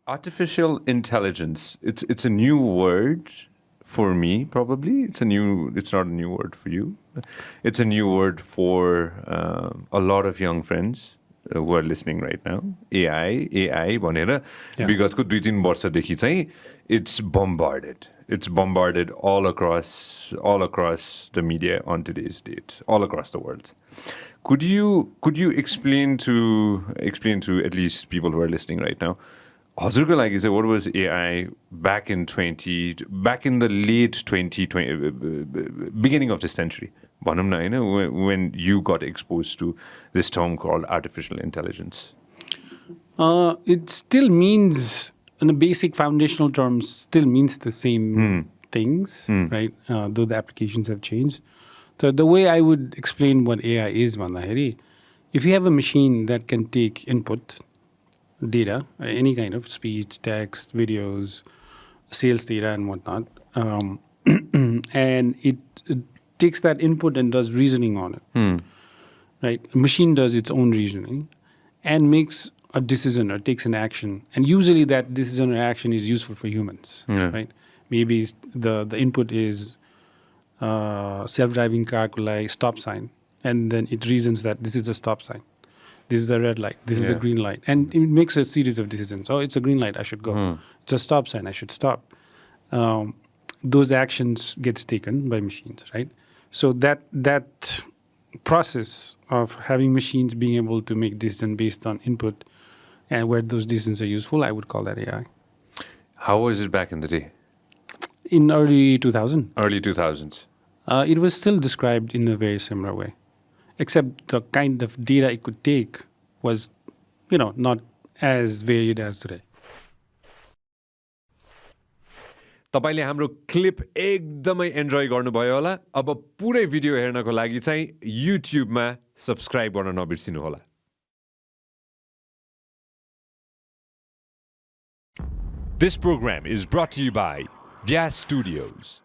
Artificial intelligence. It's a new word for me, probably. It's not a new word for you. It's a new word for a lot of young friends who are listening right now. AI भनेर विगतको 2-3 वर्षदेखि चाहिँ it's bombarded all across the media on today's date, all across the world. Could you explain to at least people who are listening right now, हजुरको लागि चाहिँ what was AI back in the late 2020 beginning of this century, भनौँ न हैन, when you got exposed to this term called artificial intelligence? It still means, in the basic foundational terms, still means the same things, right? Though the applications have changed. So the way I would explain what AI is, Mandahiri, if you have a machine that can take input data, any kind of speech, text, videos, sales data and whatnot, and it takes that input and does reasoning on it, right? A machine does its own reasoning and makes a decision or takes an action. And usually that decision or action is useful for humans, right? Maybe the input is self-driving car like stop sign, and then it reasons that this is a stop sign. This is a red light. This is a green light. And it makes a series of decisions. Oh, it's a green light. I should go. It's a stop sign. I should stop. Those actions gets taken by machines, right? So that process of having machines being able to make decisions based on input and where those decisions are useful, I would call that AI. How was it back in the day? In early 2000. Early 2000s. It was still described in a very similar way, except the kind of data it could take was, not as varied as today. तपाईले हाम्रो clip एकदमै enjoy गर्नुभयो होला। अब पुरै video हेर्नको लागि चाहिँ युट्युबमा सब्स्क्राइब गर्न नबिर्सिनु होला। This program is brought to you by Vyas Studios.